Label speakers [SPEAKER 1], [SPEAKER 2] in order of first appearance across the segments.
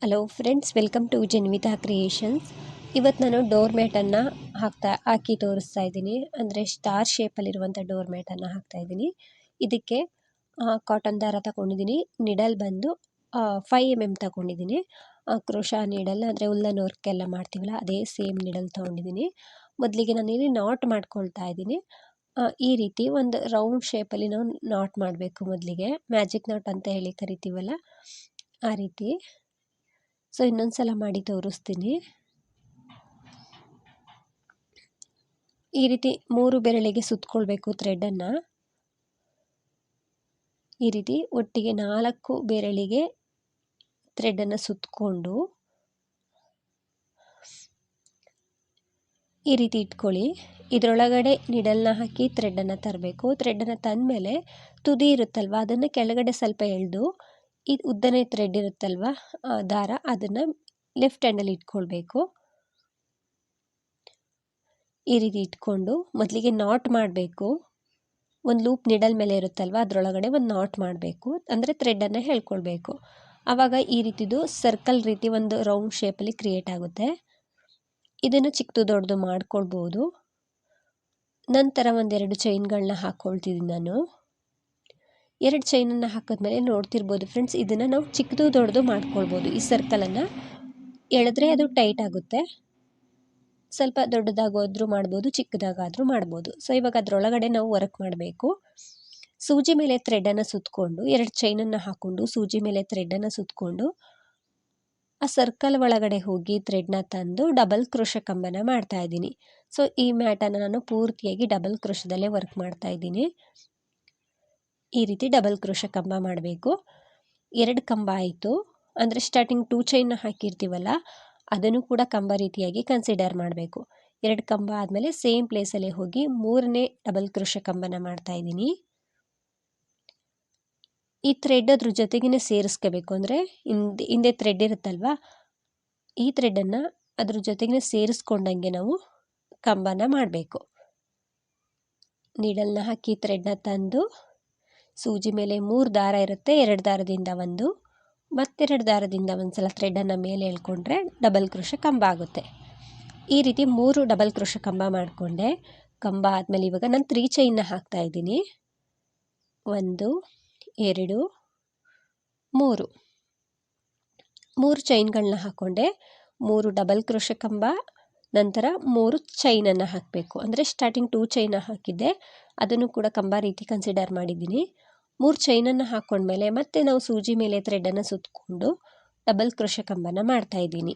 [SPEAKER 1] Hello friends, welcome to Janvita creations. ಇವತ್ತು ನಾನು door ಮ್ಯಾಟನ್ನು ಹಾಕಿ ತೋರಿಸ್ತಾ ಇದ್ದೀನಿ. ಅಂದರೆ ಸ್ಟಾರ್ ಶೇಪಲ್ಲಿರುವಂಥ ಡೋರ್ ಮ್ಯಾಟನ್ನು ಹಾಕ್ತಾ ಇದ್ದೀನಿ. ಇದಕ್ಕೆ ಕಾಟನ್ ದಾರ ತಗೊಂಡಿದ್ದೀನಿ. ನಿಡಲ್ ಬಂದು 5mm ತಗೊಂಡಿದ್ದೀನಿ. ಕ್ರೋಶಾ ನೀಡಲ್ ಅಂದರೆ ಉಲ್ಲನ್ ವರ್ಕ್ ಎಲ್ಲ ಮಾಡ್ತೀವಲ್ಲ ಅದೇ ಸೇಮ್ ನಿಡಲ್ ತೊಗೊಂಡಿದ್ದೀನಿ. ಮೊದಲಿಗೆ ನಾನಿಲ್ಲಿ ನಾಟ್ ಮಾಡ್ಕೊಳ್ತಾ ಇದ್ದೀನಿ. ಈ ರೀತಿ ಒಂದು ರೌಂಡ್ ಶೇಪಲ್ಲಿ ನಾವು ನಾಟ್ ಮಾಡಬೇಕು. ಮೊದಲಿಗೆ ಮ್ಯಾಜಿಕ್ ನಾಟ್ ಅಂತ ಹೇಳಿ ಕರಿತೀವಲ್ಲ ಆ ರೀತಿ. ಸೊ ಇನ್ನೊಂದು ಸಲ ಮಾಡಿ ತೋರಿಸ್ತೀನಿ. ಈ ರೀತಿ 3 ಬೆರಳಿಗೆ ಸುತ್ತಕೊಳ್ಬೇಕು ಥ್ರೆಡನ್ನು. ಈ ರೀತಿ ಒಟ್ಟಿಗೆ 4 ಬೆರಳಿಗೆ ಥ್ರೆಡನ್ನು ಸುತ್ತಕೊಂಡು ಈ ರೀತಿ ಇಟ್ಕೊಳ್ಳಿ. ಇದರೊಳಗಡೆ ನಿಡಲ್ನ ಹಾಕಿ ಥ್ರೆಡನ್ನು ತರಬೇಕು. ಥ್ರೆಡನ್ನು ತಂದಮೇಲೆ ತುದಿ ಇರುತ್ತಲ್ವ ಅದನ್ನು ಕೆಳಗಡೆ ಸ್ವಲ್ಪ ಎಳೆದು ಇದು ಉದ್ದನೇ ಥ್ರೆಡ್ ಇರುತ್ತಲ್ವ ದಾರ ಅದನ್ನು ಲೆಫ್ಟ್ ಹ್ಯಾಂಡಲ್ಲಿ ಇಟ್ಕೊಳ್ಬೇಕು. ಈ ರೀತಿ ಇಟ್ಕೊಂಡು ಮೊದಲಿಗೆ ನಾಟ್ ಮಾಡಬೇಕು. ಒಂದು ಲೂಪ್ ನಿಡಲ್ ಮೇಲೆ ಇರುತ್ತಲ್ವ ಅದರೊಳಗಡೆ ಒಂದು ನಾಟ್ ಮಾಡಬೇಕು. ಅಂದರೆ ಥ್ರೆಡನ್ನು ಹೇಳ್ಕೊಳ್ಬೇಕು. ಆವಾಗ ಈ ರೀತಿದು ಸರ್ಕಲ್ ರೀತಿ ಒಂದು ರೌಂಡ್ ಶೇಪಲ್ಲಿ ಕ್ರಿಯೇಟ್ ಆಗುತ್ತೆ. ಇದನ್ನು ಚಿಕ್ಕದು ದೊಡ್ಡದು ಮಾಡ್ಕೊಳ್ಬೋದು. ನಂತರ ಒಂದೆರಡು ಚೈನ್ಗಳನ್ನ ಹಾಕ್ಕೊಳ್ತಿದ್ದೀನಿ ನಾನು. 2 ಚೈನನ್ನು ಹಾಕಿದ್ಮೇಲೆ ನೋಡ್ತಿರ್ಬೋದು ಫ್ರೆಂಡ್ಸ್, ಇದನ್ನು ನಾವು ಚಿಕ್ಕದು ದೊಡ್ಡದು ಮಾಡ್ಕೊಳ್ಬೋದು. ಈ ಸರ್ಕಲನ್ನು ಎಳೆದ್ರೆ ಅದು ಟೈಟ್ ಆಗುತ್ತೆ. ಸ್ವಲ್ಪ ದೊಡ್ಡದಾಗಾದರೂ ಮಾಡ್ಬೋದು, ಚಿಕ್ಕದಾಗಾದರೂ ಮಾಡ್ಬೋದು. ಸೊ ಇವಾಗ ಅದರೊಳಗಡೆ ನಾವು ವರ್ಕ್ ಮಾಡಬೇಕು. ಸೂಜಿ ಮೇಲೆ ಥ್ರೆಡನ್ನು ಸುತ್ತಕೊಂಡು 2 ಚೈನನ್ನು ಹಾಕ್ಕೊಂಡು ಸೂಜಿ ಮೇಲೆ ಥ್ರೆಡನ್ನು ಸುತ್ತಕೊಂಡು ಆ ಸರ್ಕಲ್ ಒಳಗಡೆ ಹೋಗಿ ಥ್ರೆಡ್ನ ತಂದು ಡಬಲ್ ಕ್ರೋಶ ಕಂಬನ ಮಾಡ್ತಾ ಇದ್ದೀನಿ. ಸೊ ಈ ಮ್ಯಾಟನ್ನು ನಾನು ಪೂರ್ತಿಯಾಗಿ ಡಬಲ್ ಕ್ರೋಶದಲ್ಲೇ ವರ್ಕ್ ಮಾಡ್ತಾ ಇದ್ದೀನಿ. ಈ ರೀತಿ ಡಬಲ್ ಕ್ರೋಶ ಕಂಬ ಮಾಡಬೇಕು. 2 ಕಂಬ ಆಯಿತು. ಅಂದರೆ ಸ್ಟಾರ್ಟಿಂಗ್ 2 ಚೈನ್ನ ಹಾಕಿರ್ತೀವಲ್ಲ ಅದನ್ನು ಕೂಡ ಕಂಬ ರೀತಿಯಾಗಿ ಕನ್ಸಿಡರ್ ಮಾಡಬೇಕು. 2 ಕಂಬ ಆದಮೇಲೆ ಸೇಮ್ ಪ್ಲೇಸಲ್ಲೇ ಹೋಗಿ 3ನೇ ಡಬಲ್ ಕ್ರೋಶ ಕಂಬನ ಮಾಡ್ತಾ ಇದ್ದೀನಿ. ಈ ಥ್ರೆಡ್ ಅದ್ರ ಜೊತೆಗೇ ಸೇರಿಸ್ಕೋಬೇಕು. ಅಂದರೆ ಹಿಂದೆ ಥ್ರೆಡ್ ಇರುತ್ತಲ್ವ ಈ ಥ್ರೆಡನ್ನು ಅದ್ರ ಜೊತೆಗೇ ಸೇರಿಸ್ಕೊಂಡಂಗೆ ನಾವು ಕಂಬನ ಮಾಡಬೇಕು. ನೀಡಲ್ನ ಹಾಕಿ ಥ್ರೆಡ್ನ ತಂದು ಸೂಜಿ ಮೇಲೆ 3 ದಾರ ಇರುತ್ತೆ. 2 ದಾರದಿಂದ ಒಂದು ಮತ್ತೆರಡು ದಾರದಿಂದ ಒಂದು ಸಲ ಥ್ರೆಡನ್ನು ಮೇಲೆ ಎಳ್ಕೊಂಡ್ರೆ ಡಬಲ್ ಕ್ರೋಶ ಕಂಬ ಆಗುತ್ತೆ. ಈ ರೀತಿ 3 ಡಬಲ್ ಕ್ರೋಶ ಕಂಬ ಮಾಡಿಕೊಂಡೆ. ಕಂಬ ಆದಮೇಲೆ ಇವಾಗ ನಾನು 3 ಚೈನ್ನ ಹಾಕ್ತಾ ಇದ್ದೀನಿ. 1 2 3 ಚೈನ್ಗಳನ್ನ ಹಾಕ್ಕೊಂಡೆ. 3 ಡಬಲ್ ಕ್ರೋಶ ಕಂಬ ನಂತರ 3 ಚೈನನ್ನು ಹಾಕಬೇಕು. ಅಂದರೆ ಸ್ಟಾರ್ಟಿಂಗ್ 2 ಚೈನ ಹಾಕಿದ್ದೆ ಅದನ್ನು ಕೂಡ ಕಂಬ ರೀತಿ ಕನ್ಸಿಡರ್ ಮಾಡಿದ್ದೀನಿ. 3 ಚೈನನ್ನು ಹಾಕ್ಕೊಂಡ್ಮೇಲೆ ಮತ್ತೆ ನಾವು ಸೂಜಿ ಮೇಲೆ ಥ್ರೆಡನ್ನು ಸುತ್ತಕೊಂಡು ಡಬಲ್ ಕ್ರೋಶ ಕಂಬನ ಮಾಡ್ತಾ ಇದ್ದೀನಿ.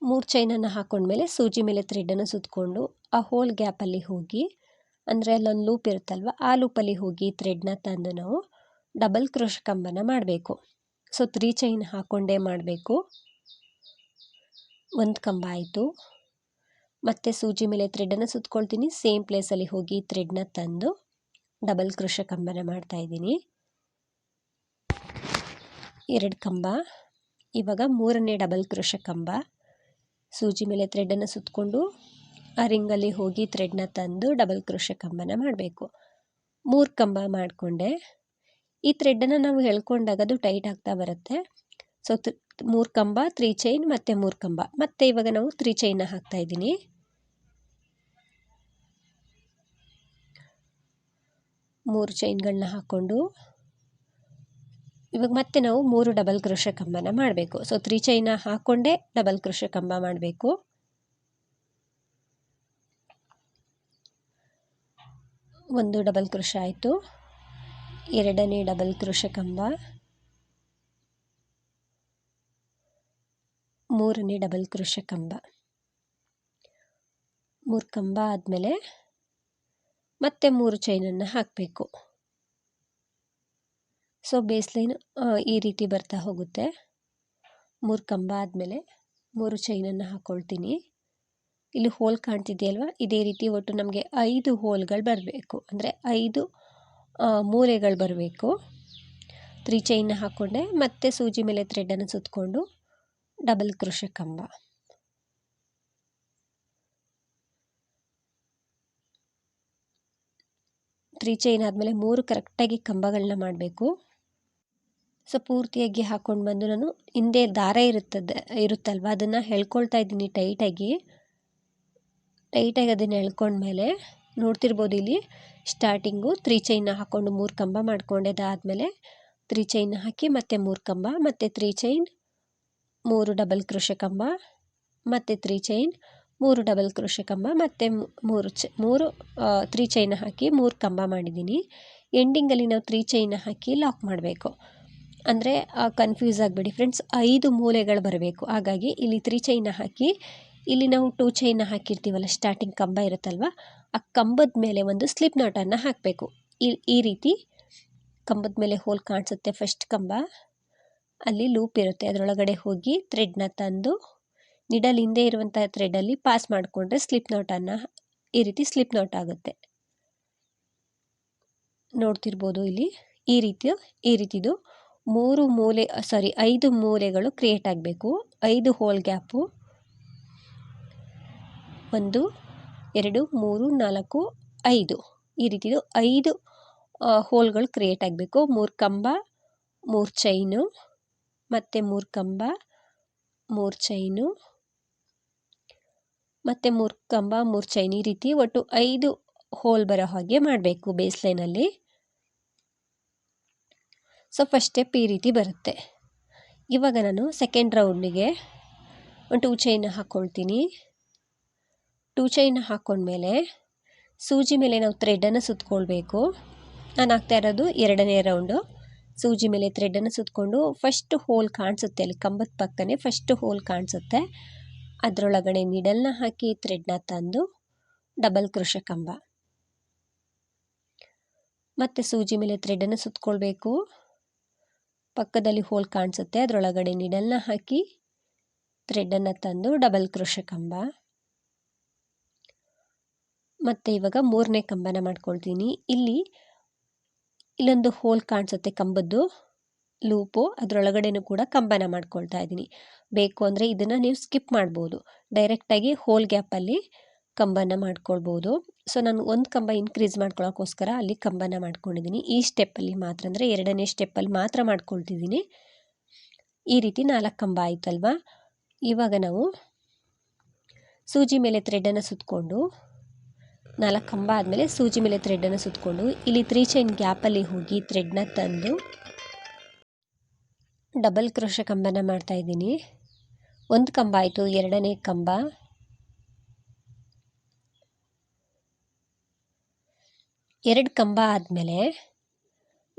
[SPEAKER 1] 3 ಚೈನನ್ನು ಹಾಕ್ಕೊಂಡ್ಮೇಲೆ ಸೂಜಿ ಮೇಲೆ ಥ್ರೆಡನ್ನು ಸುತ್ತಕೊಂಡು ಆ ಹೋಲ್ ಗ್ಯಾಪಲ್ಲಿ ಹೋಗಿ, ಅಂದರೆ ಅಲ್ಲೊಂದು ಲೂಪ್ ಇರುತ್ತಲ್ವ ಆ ಲೂಪಲ್ಲಿ ಹೋಗಿ ಥ್ರೆಡ್ನ ತಂದು ನಾವು ಡಬಲ್ ಕ್ರೋಶ ಕಂಬನ ಮಾಡಬೇಕು. ಸೊ 3 ಚೈನ್ ಹಾಕ್ಕೊಂಡೇ ಮಾಡಬೇಕು. 1 ಕಂಬ ಆಯಿತು. ಮತ್ತೆ ಸೂಜಿ ಮೇಲೆ ಥ್ರೆಡನ್ನು ಸುತ್ತಕೊಳ್ತೀನಿ. ಸೇಮ್ ಪ್ಲೇಸಲ್ಲಿ ಹೋಗಿ ಥ್ರೆಡ್ನ ತಂದು ಡಬಲ್ ಕ್ರೋಶ ಕಂಬನ ಮಾಡ್ತಾ ಇದ್ದೀನಿ. 2 ಕಂಬ. ಇವಾಗ 3ನೇ ಡಬಲ್ ಕ್ರೋಶ ಕಂಬ. ಸೂಜಿ ಮೇಲೆ ಥ್ರೆಡನ್ನು ಸುತ್ತಕೊಂಡು ಆ ರಿಂಗಲ್ಲಿ ಹೋಗಿ ಥ್ರೆಡ್ನ ತಂದು ಡಬಲ್ ಕ್ರೋಶ ಕಂಬನ ಮಾಡಬೇಕು. 3 ಕಂಬ ಮಾಡಿಕೊಂಡೆ. ಈ ಥ್ರೆಡನ್ನು ನಾವು ಎಳ್ಕೊಂಡಾಗ ಅದು ಟೈಟ್ ಆಗ್ತಾ ಬರುತ್ತೆ. ಸೊ 3 ಕಂಬ 3 ಚೈನ್ ಮತ್ತು 3 ಕಂಬ. ಮತ್ತು ಇವಾಗ ನಾವು 3 ಚೈನ್ನ ಹಾಕ್ತಾ ಇದ್ದೀನಿ. 3 ಚೈನ್ಗಳನ್ನ ಹಾಕ್ಕೊಂಡು ಇವಾಗ ಮತ್ತೆ ನಾವು 3 ಡಬಲ್ ಕ್ರೋಶ ಕಂಬನ ಮಾಡಬೇಕು. ಸೊ 3 ಚೈನ ಹಾಕ್ಕೊಂಡೆ ಡಬಲ್ ಕ್ರೋಶ ಕಂಬ ಮಾಡಬೇಕು. 1 ಡಬಲ್ ಕ್ರೋಶ ಆಯಿತು. 2ನೇ ಡಬಲ್ ಕ್ರೋಶ ಕಂಬ. 3ನೇ ಡಬಲ್ ಕ್ರೋಶ ಕಂಬ. 3 ಕಂಬ ಆದಮೇಲೆ ಮತ್ತೆ 3 ಚೈನನ್ನು ಹಾಕಬೇಕು. ಸೊ ಬೇಸ್ ಲೈನ್ ಈ ರೀತಿ ಬರ್ತಾ ಹೋಗುತ್ತೆ. 3 ಕಂಬ ಆದಮೇಲೆ 3 ಚೈನನ್ನು ಹಾಕ್ಕೊಳ್ತೀನಿ. ಇಲ್ಲಿ ಹೋಲ್ ಕಾಣ್ತಿದೆಯಲ್ವ ಇದೇ ರೀತಿ ಒಟ್ಟು ನಮಗೆ 5 ಹೋಲ್ಗಳು ಬರಬೇಕು. ಅಂದರೆ 5 ಮೂಲೆಗಳು ಬರಬೇಕು. 3 ಚೈನ್ನ ಹಾಕ್ಕೊಂಡೆ ಮತ್ತೆ ಸೂಜಿ ಮೇಲೆ ಥ್ರೆಡನ್ನು ಸುತ್ತಕೊಂಡು ಡಬಲ್ ಕ್ರೋಶ ಕಂಬ. 3 ಚೈನ್ ಆದಮೇಲೆ 3 ಕರೆಕ್ಟಾಗಿ ಕಂಬಗಳನ್ನ ಮಾಡಬೇಕು. ಸೊ ಪೂರ್ತಿಯಾಗಿ ಹಾಕ್ಕೊಂಡು ಬಂದು ನಾನು ಹಿಂದೆ ದಾರ ಇರುತ್ತಲ್ವ ಅದನ್ನು ಎಳ್ಕೊಳ್ತಾ ಇದ್ದೀನಿ ಟೈಟಾಗಿ ಅದನ್ನು ಎಳ್ಕೊಂಡ್ಮೇಲೆ ನೋಡ್ತಿರ್ಬೋದು ಇಲ್ಲಿ ಸ್ಟಾರ್ಟಿಂಗು 3 ಚೈನ್ನ ಹಾಕ್ಕೊಂಡು 3 ಕಂಬ ಮಾಡ್ಕೊಂಡೆ. ಅದಾದಮೇಲೆ 3 ಚೈನ್ ಹಾಕಿ ಮತ್ತೆ 3 ಕಂಬ, ಮತ್ತು 3 ಚೈನ್ 3 ಡಬಲ್ ಕ್ರೋಶೆ ಕಂಬ, ಮತ್ತು 3 ಚೈನ್ 3 ಡಬಲ್ ಕ್ರೋಶೆ ಕಂಬ, ಮತ್ತು 3 ಚೈನ್ ಹಾಕಿ 3 ಕಂಬ ಮಾಡಿದ್ದೀನಿ. ಎಂಡಿಂಗಲ್ಲಿ ನಾವು 3 ಚೈನ್ ಹಾಕಿ ಲಾಕ್ ಮಾಡಬೇಕು. ಅಂದರೆ ಕನ್ಫ್ಯೂಸ್ ಆಗಬೇಡಿ ಫ್ರೆಂಡ್ಸ್, 5 ಮೂಲೆಗಳು ಬರಬೇಕು. ಹಾಗಾಗಿ ಇಲ್ಲಿ 3 ಚೈನ ಹಾಕಿ ಇಲ್ಲಿ ನಾವು 2 ಚೈನ ಹಾಕಿರ್ತೀವಲ್ಲ, ಸ್ಟಾರ್ಟಿಂಗ್ ಕಂಬ ಇರುತ್ತಲ್ವ, ಆ ಕಂಬದ ಮೇಲೆ ಒಂದು ಸ್ಲಿಪ್ ನಾಟನ್ನು ಹಾಕಬೇಕು. ಈ ರೀತಿ ಕಂಬದ ಮೇಲೆ ಹೋಲ್ ಕಾಣಿಸುತ್ತೆ, ಫಸ್ಟ್ ಕಂಬ ಅಲ್ಲಿ ಲೂಪ್ ಇರುತ್ತೆ, ಅದರೊಳಗಡೆ ಹೋಗಿ ಥ್ರೆಡ್ನ ತಂದು ನಿಡಲ್ ಹಿಂದೆ ಇರುವಂಥ ಥ್ರೆಡಲ್ಲಿ ಪಾಸ್ ಮಾಡಿಕೊಂಡ್ರೆ ಸ್ಲಿಪ್ ನಾಟನ್ನು ಈ ರೀತಿ ಸ್ಲಿಪ್ ನಾಟ್ ಆಗುತ್ತೆ. ನೋಡ್ತಿರ್ಬೋದು ಇಲ್ಲಿ ಈ ರೀತಿದು 5 ಮೂಲೆಗಳು ಕ್ರಿಯೇಟ್ ಆಗಬೇಕು. 5 ಹೋಲ್ ಗ್ಯಾಪು 1 2 3 4 5 ಈ ರೀತಿದು 5 ಹೋಲ್ಗಳು ಕ್ರಿಯೇಟ್ ಆಗಬೇಕು. 3 ಕಂಬ 3 ಚೈನು, ಮತ್ತು 3 ಕಂಬ 3 ಚೈನು, ಮತ್ತು 3 ಕಂಬ 3 ಚೈನ್, ಈ ರೀತಿ ಒಟ್ಟು 5 ಹೋಲ್ ಬರೋ ಹಾಗೆ ಮಾಡಬೇಕು ಬೇಸ್ ಲೈನಲ್ಲಿ. ಸೊ ಫಸ್ಟ್ ಸ್ಟೆಪ್ ಈ ರೀತಿ ಬರುತ್ತೆ. ಇವಾಗ ನಾನು ಸೆಕೆಂಡ್ ರೌಂಡಿಗೆ ಒಂದು 2 ಚೈನ್ ಹಾಕ್ಕೊಳ್ತೀನಿ. 2 ಚೈನ್ ಹಾಕ್ಕೊಂಡ್ಮೇಲೆ ಸೂಜಿ ಮೇಲೆ ನಾವು ಥ್ರೆಡನ್ನು ಸುತ್ಕೊಳ್ಬೇಕು. ನಾನು ಹಾಕ್ತಾ ಇರೋದು 2ನೇ ರೌಂಡು. ಸೂಜಿ ಮೇಲೆ ಥ್ರೆಡನ್ನು ಸುತ್ತಕೊಂಡು ಫಸ್ಟ್ ಹೋಲ್ ಕಾಣಿಸುತ್ತೆ, ಅಲ್ಲಿ ಕಂಬದ ಪಕ್ಕನೇ ಫಸ್ಟ್ ಹೋಲ್ ಕಾಣಿಸುತ್ತೆ, ಅದರೊಳಗಡೆ ನೀಡಲ್ನ ಹಾಕಿ ಥ್ರೆಡ್ನ ತಂದು ಡಬಲ್ ಕ್ರೋಶೆ ಕಂಬ, ಮತ್ತು ಸೂಜಿ ಮೇಲೆ ಥ್ರೆಡನ್ನು ಸುತ್ಕೊಳ್ಬೇಕು. ಪಕ್ಕದಲ್ಲಿ ಹೋಲ್ ಕಾಣಿಸುತ್ತೆ, ಅದರೊಳಗಡೆ ನೀಡಲ್ನ ಹಾಕಿ ಥ್ರೆಡನ್ನು ತಂದು ಡಬಲ್ ಕ್ರೋಶೆ ಕಂಬ, ಮತ್ತು ಇವಾಗ 3ನೇ ಕಂಬನ ಮಾಡ್ಕೊಳ್ತೀನಿ. ಇಲ್ಲೊಂದು ಹೋಲ್ ಕಾಣಿಸುತ್ತೆ ಕಂಬದ್ದು ಲೂಪು, ಅದರೊಳಗಡೆನೂ ಕೂಡ ಕಂಬನ ಮಾಡ್ಕೊಳ್ತಾ ಇದ್ದೀನಿ. ಬೇಕು ಅಂದರೆ ಇದನ್ನು ನೀವು ಸ್ಕಿಪ್ ಮಾಡ್ಬೋದು, ಡೈರೆಕ್ಟಾಗಿ ಹೋಲ್ ಗ್ಯಾಪಲ್ಲಿ ಕಂಬನ ಮಾಡ್ಕೊಳ್ಬೋದು. ಸೊ ನಾನು ಒಂದು ಕಂಬ ಇನ್ಕ್ರೀಸ್ ಮಾಡ್ಕೊಳ್ಳೋಕ್ಕೋಸ್ಕರ ಅಲ್ಲಿ ಕಂಬನ ಮಾಡ್ಕೊಂಡಿದ್ದೀನಿ. ಈ ಸ್ಟೆಪ್ಪಲ್ಲಿ ಮಾತ್ರ, ಅಂದರೆ 2ನೇ ಸ್ಟೆಪ್ಪಲ್ಲಿ ಮಾತ್ರ ಮಾಡ್ಕೊಳ್ತಿದ್ದೀನಿ. ಈ ರೀತಿ 4 ಕಂಬ ಆಯ್ತಲ್ವಾ. ಇವಾಗ ನಾವು ಸೂಜಿ ಮೇಲೆ ಥ್ರೆಡನ್ನು ಸುತ್ತಕೊಂಡು 4 ಕಂಬ ಆದಮೇಲೆ ಸೂಜಿ ಮೇಲೆ ಥ್ರೆಡನ್ನು ಸುತ್ತಕೊಂಡು ಇಲ್ಲಿ 3 ಚೈನ್ ಗ್ಯಾಪಲ್ಲಿ ಹೋಗಿ ಥ್ರೆಡ್ನ ತಂದು ಡಬಲ್ ಕ್ರೋಶೆ ಕಂಬನ ಮಾಡ್ತಾಯಿದ್ದೀನಿ. 1 ಕಂಬ ಆಯಿತು, 2ನೇ ಕಂಬ, 2 ಕಂಬ ಆದಮೇಲೆ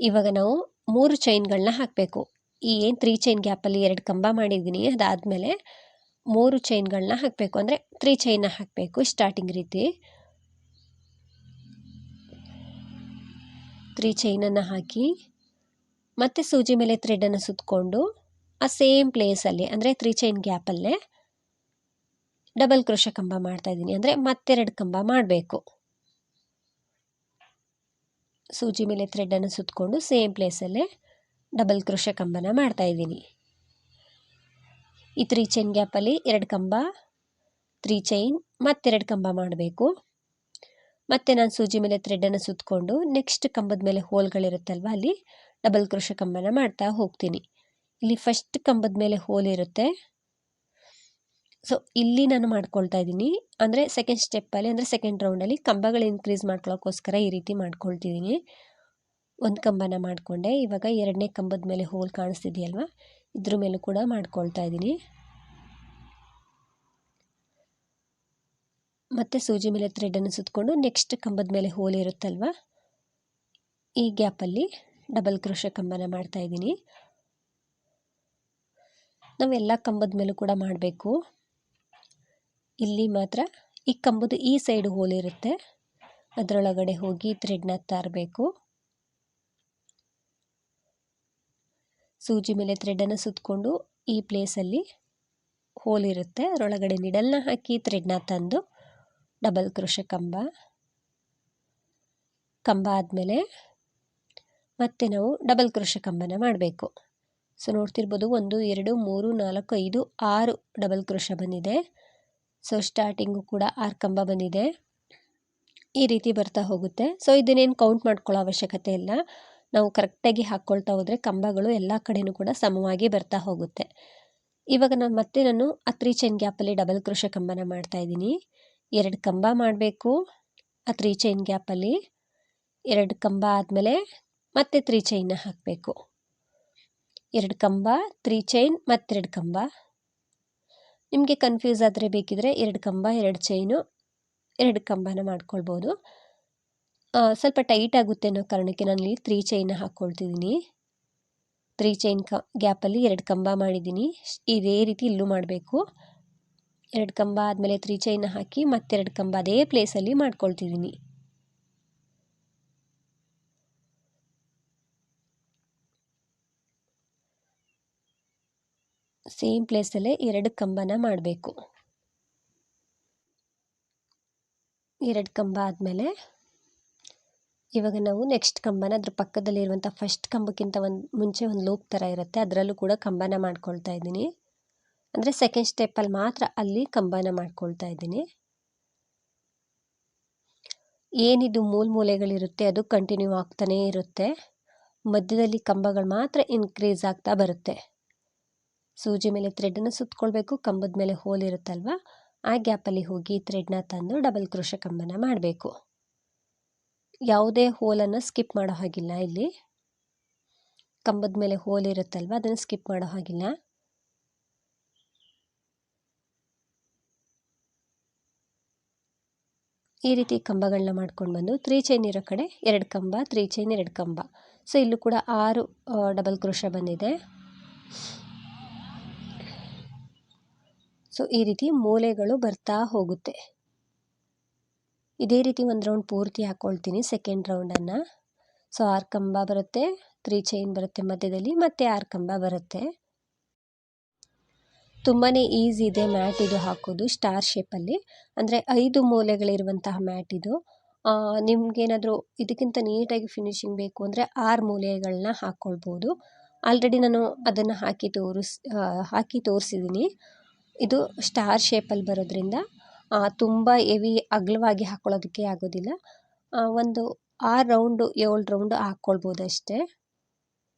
[SPEAKER 1] ಇವಾಗ ನಾವು 3 ಚೈನ್ಗಳನ್ನ ಹಾಕಬೇಕು. ಈ ಏನು 3 ಚೈನ್ ಗ್ಯಾಪಲ್ಲಿ 2 ಕಂಬ ಮಾಡಿದ್ದೀನಿ, ಅದಾದಮೇಲೆ 3 ಚೈನ್ಗಳನ್ನ ಹಾಕಬೇಕು, ಅಂದರೆ 3 ಚೈನ್ನ ಹಾಕಬೇಕು ಸ್ಟಾರ್ಟಿಂಗ್ ರೀತಿ. 3 ಚೈನನ್ನು ಹಾಕಿ ಮತ್ತೆ ಸೂಜಿ ಮೇಲೆ ಥ್ರೆಡನ್ನು ಸುತ್ತಕೊಂಡು ಆ ಸೇಮ್ ಪ್ಲೇಸಲ್ಲಿ, ಅಂದರೆ 3 ಚೈನ್ ಗ್ಯಾಪಲ್ಲೇ ಡಬಲ್ ಕ್ರೋಶೆ ಕಂಬ ಮಾಡ್ತಾಯಿದ್ದೀನಿ, ಅಂದರೆ ಮತ್ತೆ 2 ಕಂಬ ಮಾಡಬೇಕು. ಸೂಜಿ ಮೇಲೆ ಥ್ರೆಡನ್ನು ಸುತ್ತಕೊಂಡು ಸೇಮ್ ಪ್ಲೇಸಲ್ಲೇ ಡಬಲ್ ಕ್ರೋಶೆ ಕಂಬನ ಮಾಡ್ತಾಯಿದ್ದೀನಿ. ಈ 3 ಚೈನ್ ಗ್ಯಾಪಲ್ಲಿ 2 ಕಂಬ, 3 ಚೈನ್, ಮತ್ತೆ 2 ಕಂಬ ಮಾಡಬೇಕು. ಮತ್ತು ನಾನು ಸೂಜಿ ಮೇಲೆ ಥ್ರೆಡನ್ನು ಸುತ್ತಕೊಂಡು ನೆಕ್ಸ್ಟ್ ಕಂಬದ ಮೇಲೆ ಹೋಲ್ಗಳಿರುತ್ತಲ್ವ, ಅಲ್ಲಿ ಡಬಲ್ ಕ್ರೋಶೆ ಕಂಬನ ಮಾಡ್ತಾ ಹೋಗ್ತೀನಿ. ಇಲ್ಲಿ ಫಸ್ಟ್ ಕಂಬದ ಮೇಲೆ ಹೋಲ್ ಇರುತ್ತೆ, ಸೊ ಇಲ್ಲಿ ನಾನು ಮಾಡ್ಕೊಳ್ತಾ ಇದ್ದೀನಿ. ಅಂದರೆ ಸೆಕೆಂಡ್ ಸ್ಟೆಪ್ಪಲ್ಲಿ, ಅಂದರೆ ಸೆಕೆಂಡ್ ರೌಂಡಲ್ಲಿ ಕಂಬಗಳು ಇನ್ಕ್ರೀಸ್ ಮಾಡ್ಕೊಳ್ಳೋಕ್ಕೋಸ್ಕರ ಈ ರೀತಿ ಮಾಡ್ಕೊಳ್ತಿದ್ದೀನಿ. 1 ಕಂಬನ ಮಾಡಿಕೊಂಡೆ. ಇವಾಗ 2ನೇ ಕಂಬದ ಮೇಲೆ ಹೋಲ್ ಕಾಣಿಸ್ತಿದೆಯಲ್ವ, ಇದ್ರ ಮೇಲೂ ಕೂಡ ಮಾಡ್ಕೊಳ್ತಾ ಇದ್ದೀನಿ. ಮತ್ತು ಸೂಜಿ ಮೇಲೆ ಥ್ರೆಡನ್ನು ಸುತ್ತಕೊಂಡು ನೆಕ್ಸ್ಟ್ ಕಂಬದ ಮೇಲೆ ಹೋಲ್ ಇರುತ್ತಲ್ವ, ಈ ಗ್ಯಾಪಲ್ಲಿ ಡಬಲ್ ಕ್ರೋಶೆ ಕಂಬನ ಮಾಡ್ತಾಯಿದ್ದೀನಿ. ನಾವೆಲ್ಲ ಕಂಬದ ಮೇಲೂ ಕೂಡ ಮಾಡಬೇಕು. ಇಲ್ಲಿ ಮಾತ್ರ ಈ ಕಂಬದ ಈ ಸೈಡ್ ಹೋಲ್ ಇರುತ್ತೆ, ಅದರೊಳಗಡೆ ಹೋಗಿ ಥ್ರೆಡ್ನ ತರಬೇಕು. ಸೂಜಿ ಮೇಲೆ ಥ್ರೆಡನ್ನು ಸುತ್ತಕೊಂಡು ಈ ಪ್ಲೇಸಲ್ಲಿ ಹೋಲ್ ಇರುತ್ತೆ, ಅದರೊಳಗಡೆ ನಿಡಲ್ನ ಹಾಕಿ ಥ್ರೆಡ್ನ ತಂದು ಡಬಲ್ ಕ್ರೋಶೆ ಕಂಬ ಆದಮೇಲೆ ಮತ್ತೆ ನಾವು ಡಬಲ್ ಕ್ರೋಶೆ ಕಂಬನ ಮಾಡಬೇಕು. ಸೊ ನೋಡ್ತಿರ್ಬೋದು 1 2 3 4 5 6 ಡಬಲ್ ಕ್ರೋಶೆ ಬಂದಿದೆ. ಸೊ ಸ್ಟಾರ್ಟಿಂಗು ಕೂಡ 6 ಕಂಬ ಬಂದಿದೆ. ಈ ರೀತಿ ಬರ್ತಾ ಹೋಗುತ್ತೆ. ಸೊ ಇದನ್ನೇನು ಕೌಂಟ್ ಮಾಡ್ಕೊಳ್ಳೋ ಅವಶ್ಯಕತೆ ಇಲ್ಲ. ನಾವು ಕರೆಕ್ಟಾಗಿ ಹಾಕ್ಕೊಳ್ತಾ ಹೋದರೆ ಕಂಬಗಳು ಎಲ್ಲ ಕಡೆಯೂ ಕೂಡ ಸಮವಾಗಿ ಬರ್ತಾ ಹೋಗುತ್ತೆ. ಇವಾಗ ನಾನು ಆ 3 ಚೈನ್ ಗ್ಯಾಪಲ್ಲಿ ಡಬಲ್ ಕ್ರೋಶೆ ಕಂಬನ ಮಾಡ್ತಾಯಿದ್ದೀನಿ. 2 ಕಂಬ ಮಾಡಬೇಕು. ಆ 3 ಚೈನ್ ಗ್ಯಾಪಲ್ಲಿ 2 ಕಂಬ ಆದಮೇಲೆ ಮತ್ತೆ 3 ಚೈನ್ನ ಹಾಕಬೇಕು. 2 ಕಂಬ, 3 ಚೈನ್ ಮತ್ತೆರಡು ಕಂಬ. ನಿಮಗೆ ಕನ್ಫ್ಯೂಸ್ ಆದರೆ ಬೇಕಿದ್ರೆ 2 ಕಂಬ, 2 ಚೈನು, 2 ಕಂಬನ ಮಾಡ್ಕೊಳ್ಬೋದು. ಸ್ವಲ್ಪ ಟೈಟ್ ಆಗುತ್ತೆ ಅನ್ನೋ ಕಾರಣಕ್ಕೆ ನಾನಿಲ್ಲಿ 3 ಚೈನ್ನ ಹಾಕ್ಕೊಳ್ತಿದ್ದೀನಿ. 3 ಚೈನ್ ಗ್ಯಾಪಲ್ಲಿ 2 ಕಂಬ ಮಾಡಿದ್ದೀನಿ. ಇದೇ ರೀತಿ ಇಲ್ಲೂ ಮಾಡಬೇಕು. 2 ಕಂಬ ಆದಮೇಲೆ 3 ಚೈನ್ನ ಹಾಕಿ ಮತ್ತೆರಡು ಕಂಬ ಅದೇ ಪ್ಲೇಸಲ್ಲಿ ಮಾಡ್ಕೊಳ್ತಿದ್ದೀನಿ. ಸೇಮ್ ಪ್ಲೇಸಲ್ಲೇ 2 ಕಂಬನ ಮಾಡಬೇಕು. 2 ಕಂಬ ಆದಮೇಲೆ ಇವಾಗ ನಾವು ನೆಕ್ಸ್ಟ್ ಕಂಬನ ಅದ್ರ ಪಕ್ಕದಲ್ಲಿರುವಂಥ ಫಸ್ಟ್ ಕಂಬಕ್ಕಿಂತ ಮುಂಚೆ ಒಂದು ಲೂಪ್ ಥರ ಇರುತ್ತೆ, ಅದರಲ್ಲೂ ಕೂಡ ಕಂಬನ ಮಾಡ್ಕೊಳ್ತಾ ಇದ್ದೀನಿ. ಅಂದರೆ ಸೆಕೆಂಡ್ ಸ್ಟೆಪ್ಪಲ್ಲಿ ಮಾತ್ರ ಅಲ್ಲಿ ಕಂಬನ ಮಾಡ್ಕೊಳ್ತಾ ಇದ್ದೀನಿ. ಏನಿದು ಮೂಲೆಗಳಿರುತ್ತೆ ಅದು ಕಂಟಿನ್ಯೂ ಆಗ್ತಾನೇ ಇರುತ್ತೆ. ಮಧ್ಯದಲ್ಲಿ ಕಂಬಗಳು ಮಾತ್ರ ಇನ್ಕ್ರೀಸ್ ಆಗ್ತಾ ಬರುತ್ತೆ. ಸೂಜಿ ಮೇಲೆ ಥ್ರೆಡನ್ನು ಸುತ್ತಕೊಳ್ಬೇಕು. ಕಂಬದ ಮೇಲೆ ಹೋಲ್ ಇರುತ್ತಲ್ವ, ಆ ಗ್ಯಾಪಲ್ಲಿ ಹೋಗಿ ಥ್ರೆಡ್ನ ತಂದು ಡಬಲ್ ಕ್ರೋಶೆ ಕಂಬನ ಮಾಡಬೇಕು. ಯಾವುದೇ ಹೋಲನ್ನು ಸ್ಕಿಪ್ ಮಾಡೋ ಹಾಗಿಲ್ಲ. ಇಲ್ಲಿ ಕಂಬದ ಮೇಲೆ ಹೋಲ್ ಇರುತ್ತಲ್ವ, ಅದನ್ನು ಸ್ಕಿಪ್ ಮಾಡೋ ಹಾಗಿಲ್ಲ. ಈ ರೀತಿ ಕಂಬಗಳನ್ನ ಮಾಡ್ಕೊಂಡು ಬಂದು 3 ಚೈನ್ ಇರೋ ಕಡೆ 2 ಕಂಬ, 3 ಚೈನ್ 2 ಕಂಬ. ಸೊ ಇಲ್ಲೂ ಕೂಡ 6 ಡಬಲ್ ಕ್ರೋಶೆ ಬಂದಿದೆ. ಸೊ ಈ ರೀತಿ ಮೂಲೆಗಳು ಬರ್ತಾ ಹೋಗುತ್ತೆ. ಇದೇ ರೀತಿ ಒಂದು ರೌಂಡ್ ಪೂರ್ತಿ ಹಾಕ್ಕೊಳ್ತೀನಿ ಸೆಕೆಂಡ್ ರೌಂಡನ್ನು. ಸೊ 6 ಕಂಬ ಬರುತ್ತೆ, 3 ಚೈನ್ ಬರುತ್ತೆ ಮಧ್ಯದಲ್ಲಿ, ಮತ್ತೆ 6 ಕಂಬ ಬರುತ್ತೆ. ತುಂಬಾ ಈಸಿ ಇದೆ ಮ್ಯಾಟ್ ಇದು ಹಾಕೋದು ಸ್ಟಾರ್ ಶೇಪಲ್ಲಿ. ಅಂದರೆ 5 ಮೂಲೆಗಳಿರುವಂತಹ ಮ್ಯಾಟ್ ಇದು. ನಿಮಗೇನಾದರೂ ಇದಕ್ಕಿಂತ ನೀಟಾಗಿ ಫಿನಿಶಿಂಗ್ ಬೇಕು ಅಂದರೆ 6 ಮೂಲೆಗಳನ್ನ ಹಾಕ್ಕೊಳ್ಬೋದು. ಆಲ್ರೆಡಿ ನಾನು ಅದನ್ನು ಹಾಕಿ ತೋರಿಸಿದ್ದೀನಿ. ಇದು ಸ್ಟಾರ್ ಶೇಪಲ್ಲಿ ಬರೋದ್ರಿಂದ ತುಂಬ ಹೆವಿ ಅಗಲವಾಗಿ ಹಾಕ್ಕೊಳ್ಳೋದಕ್ಕೆ ಆಗೋದಿಲ್ಲ. ಒಂದು 6 ರೌಂಡು 7 ರೌಂಡು ಹಾಕ್ಕೊಳ್ಬೋದು ಅಷ್ಟೇ.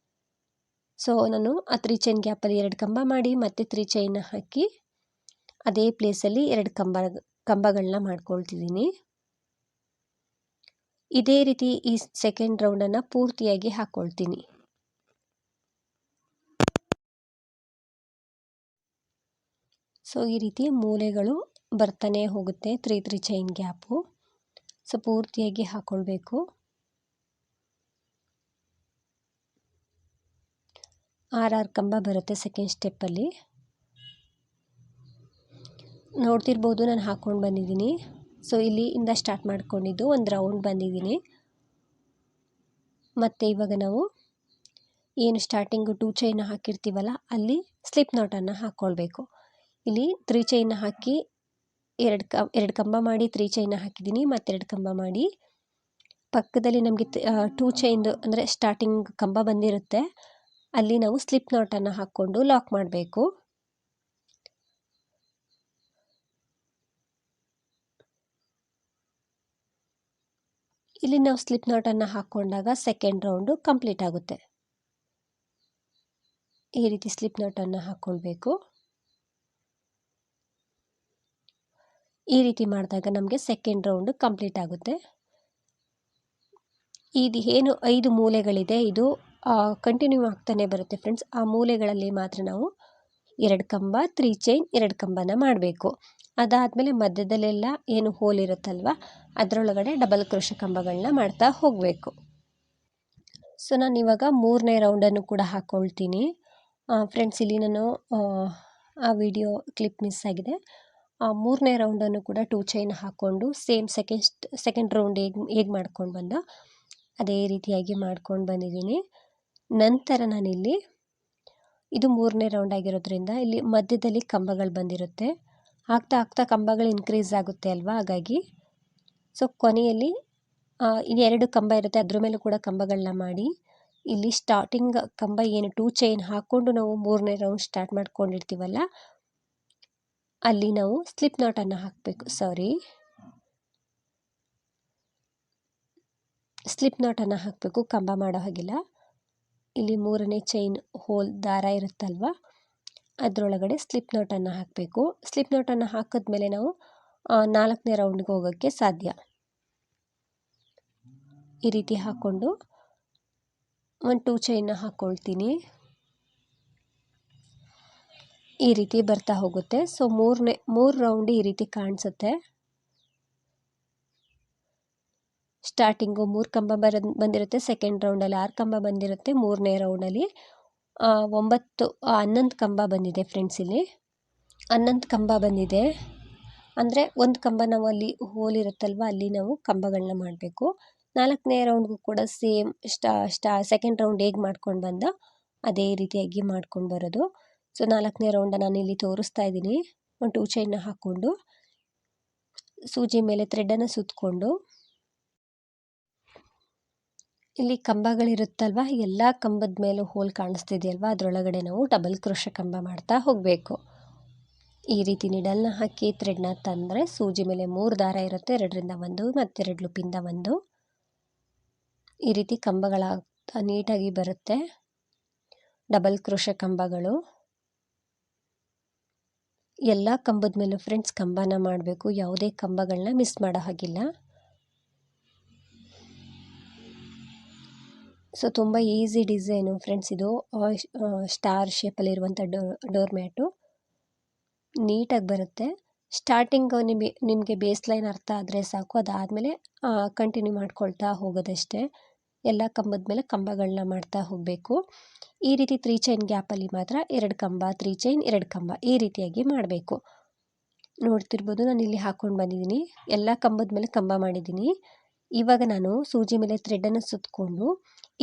[SPEAKER 1] ಸೊ ನಾನು ಆ 3 ಚೈನ್ ಗ್ಯಾಪಲ್ಲಿ 2 ಕಂಬ ಮಾಡಿ ಮತ್ತೆ 3 ಚೈನ್ನ ಹಾಕಿ ಅದೇ ಪ್ಲೇಸಲ್ಲಿ 2 ಕಂಬಗಳನ್ನ ಮಾಡ್ಕೊಳ್ತಿದ್ದೀನಿ. ಇದೇ ರೀತಿ ಈ ಸೆಕೆಂಡ್ ರೌಂಡನ್ನು ಪೂರ್ತಿಯಾಗಿ ಹಾಕ್ಕೊಳ್ತೀನಿ. ಸೊ ಈ ರೀತಿ ಮೂಲೆಗಳು ಬರ್ತಾನೆ ಹೋಗುತ್ತೆ 3 ಚೈನ್ ಗ್ಯಾಪು. ಸೊ ಪೂರ್ತಿಯಾಗಿ ಹಾಕ್ಕೊಳ್ಬೇಕು. 6 ಕಂಬ ಬರುತ್ತೆ ಸೆಕೆಂಡ್ ಸ್ಟೆಪ್ಪಲ್ಲಿ. ನೋಡ್ತಿರ್ಬೋದು ನಾನು ಹಾಕ್ಕೊಂಡು ಬಂದಿದ್ದೀನಿ. ಸೊ ಇಲ್ಲಿಂದ ಸ್ಟಾರ್ಟ್ ಮಾಡ್ಕೊಂಡಿದ್ದು ಒಂದು ರೌಂಡ್ ಬಂದಿದ್ದೀನಿ. ಮತ್ತು ಇವಾಗ ನಾವು ಏನು ಸ್ಟಾರ್ಟಿಂಗು 2 ಚೈನ ಹಾಕಿರ್ತೀವಲ್ಲ ಅಲ್ಲಿ ಸ್ಲಿಪ್ ನಾಟನ್ನು ಹಾಕ್ಕೊಳ್ಬೇಕು. ಇಲ್ಲಿ 3 ಚೈನ ಹಾಕಿ 2 ಕಂಬ ಮಾಡಿ 3 ಚೈನ ಹಾಕಿದ್ದೀನಿ. ಮತ್ತು 2 ಕಂಬ ಮಾಡಿ ಪಕ್ಕದಲ್ಲಿ ನಮಗೆ 2 ಚೈನ್ದು ಅಂದರೆ ಸ್ಟಾರ್ಟಿಂಗ್ ಕಂಬ ಬಂದಿರುತ್ತೆ, ಅಲ್ಲಿ ನಾವು ಸ್ಲಿಪ್ ನಾಟನ್ನು ಹಾಕ್ಕೊಂಡು ಲಾಕ್ ಮಾಡಬೇಕು. ಇಲ್ಲಿ ನಾವು ಸ್ಲಿಪ್ ನಾಟನ್ನು ಹಾಕ್ಕೊಂಡಾಗ ಸೆಕೆಂಡ್ ರೌಂಡು ಕಂಪ್ಲೀಟ್ ಆಗುತ್ತೆ. ಈ ರೀತಿ ಸ್ಲಿಪ್ ನಾಟನ್ನು ಹಾಕ್ಕೊಳ್ಬೇಕು. ಈ ರೀತಿ ಮಾಡಿದಾಗ ನಮಗೆ ಸೆಕೆಂಡ್ ರೌಂಡು ಕಂಪ್ಲೀಟ್ ಆಗುತ್ತೆ. ಇದು ಏನು 5 ಮೂಲೆಗಳಿದೆ ಇದು ಕಂಟಿನ್ಯೂ ಆಗ್ತಾನೆ ಬರುತ್ತೆ ಫ್ರೆಂಡ್ಸ್. ಆ ಮೂಲೆಗಳಲ್ಲಿ ಮಾತ್ರ ನಾವು 2 ಕಂಬ 3 ಚೈನ್ 2 ಕಂಬನ ಮಾಡಬೇಕು. ಅದಾದಮೇಲೆ ಮಧ್ಯದಲ್ಲೆಲ್ಲ ಏನು ಹೋಲ್ ಇರುತ್ತಲ್ವ ಅದರೊಳಗಡೆ ಡಬಲ್ ಕ್ರೋಶೆ ಕಂಬಗಳನ್ನ ಮಾಡ್ತಾ ಹೋಗಬೇಕು. ಸೊ ನಾನು ಇವಾಗ 3ನೇ ರೌಂಡನ್ನು ಕೂಡ ಹಾಕ್ಕೊಳ್ತೀನಿ. ಫ್ರೆಂಡ್ಸ್ ಇಲ್ಲಿ ನಾನು ಆ ವಿಡಿಯೋ ಕ್ಲಿಪ್ ಮಿಸ್ ಆಗಿದೆ. 3ನೇ ರೌಂಡನ್ನು ಕೂಡ 2 ಚೈನ್ ಹಾಕ್ಕೊಂಡು ಸೇಮ್ ಸೆಕೆಂಡ್ ರೌಂಡ್ ಹೇಗೆ ಮಾಡ್ಕೊಂಡು ಬಂದ ಅದೇ ರೀತಿಯಾಗಿ ಮಾಡ್ಕೊಂಡು ಬಂದಿದ್ದೀನಿ. ನಂತರ ನಾನಿಲ್ಲಿ ಇದು 3ನೇ ರೌಂಡ್ ಆಗಿರೋದ್ರಿಂದ ಇಲ್ಲಿ ಮಧ್ಯದಲ್ಲಿ ಕಂಬಗಳು ಬಂದಿರುತ್ತೆ. ಆಗ್ತಾ ಕಂಬಗಳು ಇನ್ಕ್ರೀಸ್ ಆಗುತ್ತೆ ಅಲ್ವಾ, ಹಾಗಾಗಿ ಸೊ ಕೊನೆಯಲ್ಲಿ 2 ಕಂಬ ಇರುತ್ತೆ ಅದ್ರ ಮೇಲೂ ಕೂಡ ಕಂಬಗಳನ್ನ ಮಾಡಿ ಇಲ್ಲಿ ಸ್ಟಾರ್ಟಿಂಗ್ ಕಂಬ ಏನು 2 ಚೈನ್ ಹಾಕ್ಕೊಂಡು ನಾವು 3ನೇ ರೌಂಡ್ ಸ್ಟಾರ್ಟ್ ಮಾಡ್ಕೊಂಡಿರ್ತೀವಲ್ಲ ಅಲ್ಲಿ ನಾವು ಸ್ಲಿಪ್ ನಾಟನ್ನು ಹಾಕಬೇಕು. ಸ್ಲಿಪ್ ನಾಟನ್ನು ಹಾಕಬೇಕು, ಕಂಬ ಮಾಡೋ ಹಾಗಿಲ್ಲ. ಇಲ್ಲಿ 3ನೇ ಚೈನ್ ಹೋಲ್ ದಾರ ಇರುತ್ತಲ್ವ ಅದರೊಳಗಡೆ ಸ್ಲಿಪ್ ನಾಟನ್ನು ಹಾಕಬೇಕು. ಸ್ಲಿಪ್ ನಾಟನ್ನು ಹಾಕಿದ್ಮೇಲೆ ನಾವು 4ನೇ ರೌಂಡ್ಗೆ ಹೋಗೋಕ್ಕೆ ಸಾಧ್ಯ. ಈ ರೀತಿ ಹಾಕ್ಕೊಂಡು 2 ಚೈನ್ನ ಹಾಕ್ಕೊಳ್ತೀನಿ. ಈ ರೀತಿ ಬರ್ತಾ ಹೋಗುತ್ತೆ. ಸೊ 3 ರೌಂಡ್ ಈ ರೀತಿ ಕಾಣಿಸುತ್ತೆ. ಸ್ಟಾರ್ಟಿಂಗು 3 ಕಂಬ ಬಂದಿರುತ್ತೆ, ಸೆಕೆಂಡ್ ರೌಂಡಲ್ಲಿ 6 ಕಂಬ ಬಂದಿರುತ್ತೆ, 3ನೇ ರೌಂಡಲ್ಲಿ 11 ಕಂಬ ಬಂದಿದೆ ಫ್ರೆಂಡ್ಸ್. ಇಲ್ಲಿ 11 ಕಂಬ ಬಂದಿದೆ. ಅಂದರೆ ಒಂದು ಕಂಬ ನಾವು ಅಲ್ಲಿ ಹೋಲ್ ಇರುತ್ತಲ್ವ ಅಲ್ಲಿ ನಾವು ಕಂಬಗಳನ್ನ ಮಾಡಬೇಕು. 4ನೇ ರೌಂಡ್ಗೂ ಕೂಡ ಸೇಮ್ ಸೆಕೆಂಡ್ ರೌಂಡ್ ಹೇಗೆ ಮಾಡ್ಕೊಂಡು ಬಂದ ಅದೇ ರೀತಿಯಾಗಿ ಮಾಡ್ಕೊಂಡು ಬರೋದು. ಸೊ 4ನೇ ರೌಂಡ ನಾನು ಇಲ್ಲಿ ತೋರಿಸ್ತಾ ಇದ್ದೀನಿ. 2 ಚೈನ್ನ ಹಾಕ್ಕೊಂಡು ಸೂಜಿ ಮೇಲೆ ಥ್ರೆಡನ್ನು ಸುತ್ತಕೊಂಡು ಇಲ್ಲಿ ಕಂಬಗಳಿರುತ್ತಲ್ವ ಎಲ್ಲ ಕಂಬದ ಮೇಲೂ ಹೋಲ್ ಕಾಣಿಸ್ತಿದೆಯಲ್ವ ಅದರೊಳಗಡೆ ನಾವು ಡಬಲ್ ಕ್ರೋಶೆ ಕಂಬ ಮಾಡ್ತಾ ಹೋಗಬೇಕು. ಈ ರೀತಿ ನಿಡಲ್ನ ಹಾಕಿ ಥ್ರೆಡ್ನ ತಂದರೆ ಸೂಜಿ ಮೇಲೆ 3 ದಾರ ಇರುತ್ತೆ, 2ರಿಂದ 1 ಮತ್ತು 2 ಲೂಪಿಂದ 1 ಈ ರೀತಿ ಕಂಬಗಳ ನೀಟಾಗಿ ಬರುತ್ತೆ. ಡಬಲ್ ಕ್ರೋಶೆ ಕಂಬಗಳು ಎಲ್ಲ ಕಂಬದ ಮೇಲೂ ಫ್ರೆಂಡ್ಸ್ ಕಂಬನ ಮಾಡಬೇಕು, ಯಾವುದೇ ಕಂಬಗಳನ್ನ ಮಿಸ್ ಮಾಡೋ ಹಾಗಿಲ್ಲ. ಸೊ ತುಂಬ ಈಸಿ ಡಿಸೈನು ಫ್ರೆಂಡ್ಸ್ ಇದು. ಸ್ಟಾರ್ ಶೇಪಲ್ಲಿರುವಂಥ ಡೋರ್ ಮ್ಯಾಟು ನೀಟಾಗಿ ಬರುತ್ತೆ. ಸ್ಟಾರ್ಟಿಂಗು ನಿಮಗೆ ಬೇಸ್ ಲೈನ್ ಅರ್ಥ ಆದರೆ ಸಾಕು, ಅದಾದಮೇಲೆ ಕಂಟಿನ್ಯೂ ಮಾಡ್ಕೊಳ್ತಾ ಹೋಗೋದಷ್ಟೇ. ಎಲ್ಲ ಕಂಬದ ಮೇಲೆ ಕಂಬಗಳನ್ನ ಮಾಡ್ತಾ ಹೋಗಬೇಕು. ಈ ರೀತಿ 3 ಚೈನ್ ಗ್ಯಾಪಲ್ಲಿ ಮಾತ್ರ 2 ಕಂಬ 3 ಚೈನ್ 2 ಕಂಬ ಈ ರೀತಿಯಾಗಿ ಮಾಡಬೇಕು. ನೋಡ್ತಿರ್ಬೋದು ನಾನು ಇಲ್ಲಿ ಹಾಕ್ಕೊಂಡು ಬಂದಿದ್ದೀನಿ, ಎಲ್ಲ ಕಂಬದ ಮೇಲೆ ಕಂಬ ಮಾಡಿದ್ದೀನಿ. ಇವಾಗ ನಾನು ಸೂಜಿ ಮೇಲೆ ಥ್ರೆಡನ್ನು ಸುತ್ತಕೊಂಡು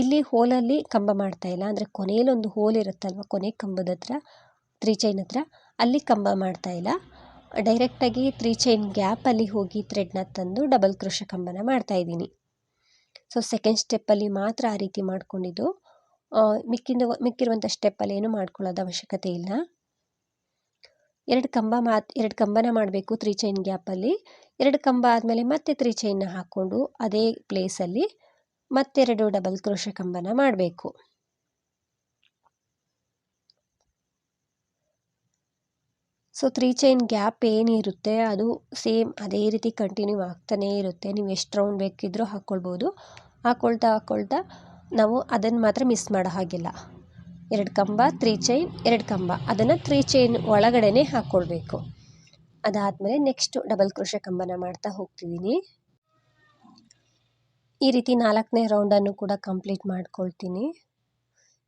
[SPEAKER 1] ಇಲ್ಲಿ ಹೋಲಲ್ಲಿ ಕಂಬ ಮಾಡ್ತಾಯಿಲ್ಲ, ಅಂದರೆ ಕೊನೆಯಲ್ಲಿ ಒಂದು ಹೋಲ್ ಇರುತ್ತಲ್ವ ಕೊನೆ ಕಂಬದ ಹತ್ರ 3 ಚೈನ್ ಹತ್ರ ಅಲ್ಲಿ ಕಂಬ ಮಾಡ್ತಾಯಿಲ್ಲ. ಡೈರೆಕ್ಟಾಗಿ 3 ಚೈನ್ ಗ್ಯಾಪಲ್ಲಿ ಹೋಗಿ ಥ್ರೆಡ್ನ ತಂದು ಡಬಲ್ ಕ್ರೋಶೆ ಕಂಬನ ಮಾಡ್ತಾಯಿದ್ದೀನಿ. ಸೊ ಸೆಕೆಂಡ್ ಸ್ಟೆಪ್ಪಲ್ಲಿ ಮಾತ್ರ ಆ ರೀತಿ ಮಾಡ್ಕೊಂಡಿದ್ದು, ಮಿಕ್ಕಿರುವಂಥ ಸ್ಟೆಪ್ಪಲ್ಲಿ ಏನು ಮಾಡ್ಕೊಳ್ಳೋದು ಅವಶ್ಯಕತೆ ಇಲ್ಲ. 2 ಕಂಬನ ಮಾಡಬೇಕು 3 ಚೈನ್ ಗ್ಯಾಪಲ್ಲಿ. 2 ಕಂಬ ಆದಮೇಲೆ ಮತ್ತೆ 3 ಚೈನ್ನ ಹಾಕ್ಕೊಂಡು ಅದೇ ಪ್ಲೇಸಲ್ಲಿ ಮತ್ತೆರಡು ಡಬಲ್ ಕ್ರೋಶೆ ಕಂಬನ ಮಾಡಬೇಕು. ಸೊ 3 ಚೈನ್ ಗ್ಯಾಪ್ ಏನಿರುತ್ತೆ ಅದು ಸೇಮ್ ಅದೇ ರೀತಿ ಕಂಟಿನ್ಯೂ ಆಗ್ತಾನೇ ಇರುತ್ತೆ. ನೀವು ಎಷ್ಟು ರೌಂಡ್ ಬೇಕಿದ್ರೂ ಹಾಕ್ಕೊಳ್ಬೋದು. ಹಾಕ್ಕೊಳ್ತಾ ನಾವು ಅದನ್ನು ಮಾತ್ರ ಮಿಸ್ ಮಾಡೋ ಹಾಗಿಲ್ಲ. 2 ಕಂಬ 3 ಚೈನ್ 2 ಕಂಬ ಅದನ್ನು 3 ಚೈನ್ ಒಳಗಡೆನೇ ಹಾಕ್ಕೊಳ್ಬೇಕು. ಅದಾದಮೇಲೆ ನೆಕ್ಸ್ಟು ಡಬಲ್ ಕ್ರೋಶೆ ಕಂಬನ ಮಾಡ್ತಾ ಹೋಗ್ತಿದ್ದೀನಿ. ಈ ರೀತಿ 4ನೇ ರೌಂಡನ್ನು ಕೂಡ ಕಂಪ್ಲೀಟ್ ಮಾಡ್ಕೊಳ್ತೀನಿ.